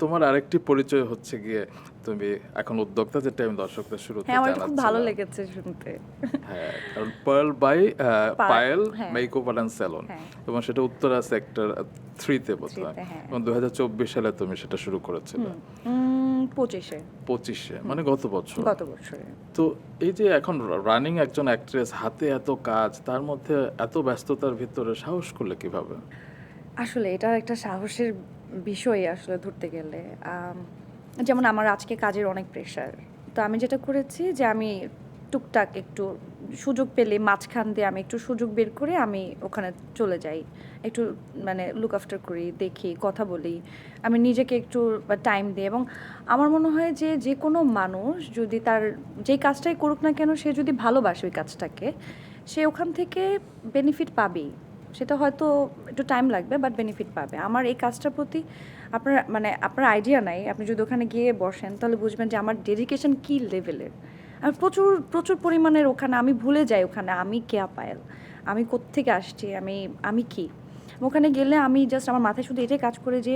তোমার আরেকটি পরিচয় হচ্ছে গিয়ে তুমি এখন উদ্যোক্তা, যেটা আমি দর্শকদের শুরুতে হ্যাঁ, আমার এটা খুব ভালো জানাচ্ছিলাম। লেগেছে শুনতে। হ্যাঁ, কারণ পার্ল বাই পার পায়েল হ্যাঁ, মেকওভার অ্যান্ড স্যালন, হ্যাঁ, এবং সেটা উত্তরা সেক্টর 3-তে বোধহয়, থ্রিতে হ্যাঁ। এবং 2024 সালে তুমি সেটা শুরু করেছিলে। 25-এ 25-এ মানে গত বছর। গত বছরে। তো এই যে এখন রানিং একজন অ্যাক্ট্রেস, হাতে এত কাজ, তার মধ্যে এত ব্যস্ততার ভিতরে সাহস করলে কিভাবে? আসলে এটা একটা সাহসের বিষয় আসলে ধরতে গেলে। যেমন আমার আজকে কাজের অনেক প্রেশার। তো আমি যেটা করেছি যে আমি টুকটাক একটু সুযোগ পেলে মাঝখান দিয়ে আমি একটু সুযোগ বের করে আমি ওখানে চলে যাই। একটু মানে লুক আফটার করি, দেখি, কথা বলি। আমি নিজেকে একটু টাইম দিই এবং আমার মনে হয় যে যেকোনো মানুষ যদি তার যেই কাজটাই করুক না কেন সে যদি ভালোবাসে ওই কাজটাকে, সে ওখান থেকে বেনিফিট পাবেই। সেটা হয়তো একটু টাইম লাগবে বাট বেনিফিট পাবে। আমার এই কাজটার প্রতি আপনার আইডিয়া নাই। আপনি যদি ওখানে গিয়ে বসেন তাহলে বুঝবেন যে আমার ডেডিকেশন কী লেভেলের। আমি প্রচুর, প্রচুর পরিমাণের ওখানে আমি ভুলে যাই ওখানে আমি কেয়া পায়েল। আমি কোত্থেকে আসছি, আমি কি? ওখানে গেলে আমি জাস্ট আমার মাথায় শুধু এটাই কাজ করে যে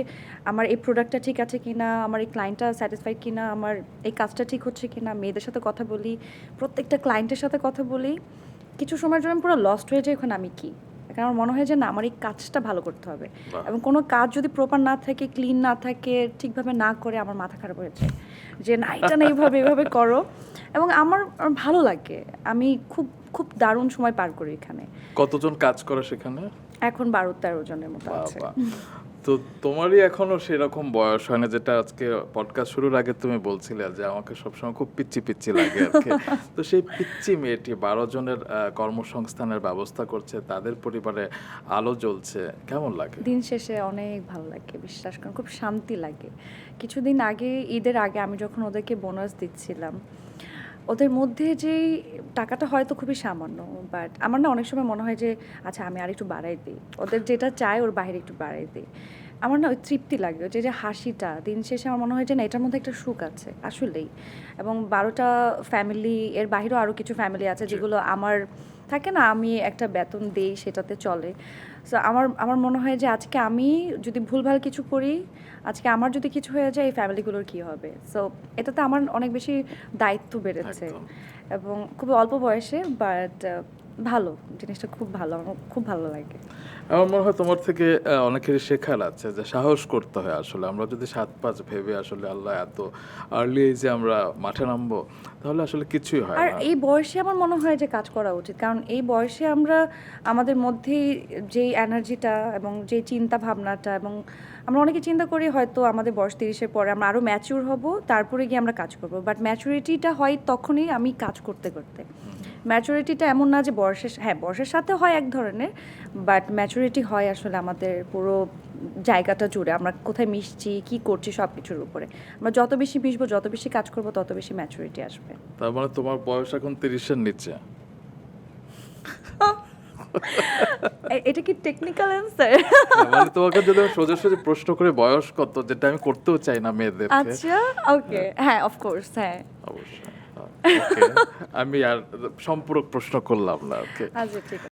আমার এই প্রোডাক্টটা ঠিক আছে কিনা, আমার এই ক্লায়েন্টটা স্যাটিসফাইড কিনা, আমার এই কাজটা ঠিক হচ্ছে কিনা, মেয়েদের সাথে কথা বলি, প্রত্যেকটা ক্লায়েন্টের সাথে কথা বলি। কিছু সময়ের জন্য আমি পুরো লস্ট হয়ে যাই ওখানে আমি কি? কারণ আমার মনে হয় যে না আমার এই কাজটা ভালো করতে হবে বাহ! এবং কোনো কাজ যদি প্রপার না থাকে, ক্লিন না থাকে, ঠিকভাবে না করে আমার মাথা খারাপ হয়ে যায় যে না এটা না এইভাবে এভাবে করো এবং আমার ভালো লাগে। আমি খুব খুব দারুণ সময় পার করি এখানে। কতজন কাজ করে সেখানে? এখন ১২-১৩ জনের মতো আছে। বাবা! তো তোমারই এখনো সেরকম বয়স হয় না, যেটা আজকে পডকাস্ট শুরুর আগে তুমি বলছিলে যে আমাকে সবসময় খুব পিচ্চি পিচ্চি লাগে আর কি। তো সেই পিচ্চি মেয়েটি 12 জনের কর্মসংস্থানের ব্যবস্থা করছে, তাদের পরিবারে আলো জ্বলছে, কেমন লাগে? দিন শেষে অনেক ভালো লাগে, বিশ্বাস করুন খুব শান্তি লাগে। কিছুদিন আগে ঈদের আগে আমি যখন ওদেরকে বোনাস দিচ্ছিলাম, ওদের মধ্যে যেই টাকাটা হয়তো খুবই সামান্য, বাট আমার না অনেক সময় মনে হয় যে আচ্ছা আমি আরেকটু বাড়াই দিই, ওদের যেটা চাই ওর বাইরে একটু বাড়াই দিই। আমার না ওই তৃপ্তি লাগে, ওই যে হাসিটা দিন শেষে আমার মনে হয় যে না এটার মধ্যে একটা সুখ আছে আসলেই। এবং 12টা ফ্যামিলি এর বাইরেও আরও কিছু ফ্যামিলি আছে যেগুলো আমার থাকে না আমি একটা বেতন দেই সেটাতে চলে। সো আমার আমার মনে হয় যে আজকে আমি যদি ভুলভাল কিছু করি, আজকে আমার যদি কিছু হয়ে যায় এই ফ্যামিলিগুলোর কী হবে? সো এটাতে আমার অনেক বেশি দায়িত্ব বেড়েছে একদম। এবং খুবই অল্প বয়সে, বাট ভালো, জিনিসটা খুব ভালো, আমার খুব ভালো লাগে। আমার মনে হয় তোমার থেকে অনেকেরই শেখার আছে যে সাহস করতে হয় আসলে। আমরা যদি ৭-৫ ভেবে আসলে আল্লাহ এত আর্লি এজে আমরা মাঠে নামবো, তাহলে আসলে কিছুই হয় আর না। এই বয়সে আমার মনে হয় যে কাজ করা উচিত, কারণ এই বয়সে আমরা আমাদের মধ্যেই যেই এনার্জিটা এবং যেই চিন্তা ভাবনাটা, এবং আমরা অনেকে চিন্তা করি হয়তো আমাদের বয়স 30-এর পরে আমরা আরও ম্যাচিউর হব, তারপরে গিয়ে আমরা কাজ করব, বাট ম্যাচুরিটিটা হয় তখনই আমি কাজ করতে করতে। ম্যাচুরিটিটা এমন না যে হ্যাঁ বয়সের সাথে হয় এক ধরনের, বাট ম্যাচুরিটি হয় আসলে আমাদের পুরো জায়গাটা জুড়ে, আমরা কোথায় মিশছি, কী করছি সব কিছুর উপরে। আমরা যত বেশি মিশবো, যত বেশি কাজ করব, তত বেশি ম্যাচুরিটি আসবে। তার মানে তোমার বয়স এখন 30-এর নিচে। এটা কি টেকনিক্যাল অ্যান্সার? মানে তোমাকে যদি আমি সোজাসুজি প্রশ্ন করে বয়স কত, যেটা আমি করতেও চাই না মেয়েদেরকে। আচ্ছা, ওকে, হ্যাঁ, অফকোর্স, হ্যাঁ। অবশ্যই। ওকে। আমি আর সম্পূরক প্রশ্ন করলাম না। ওকে। আচ্ছা, ঠিক আছে।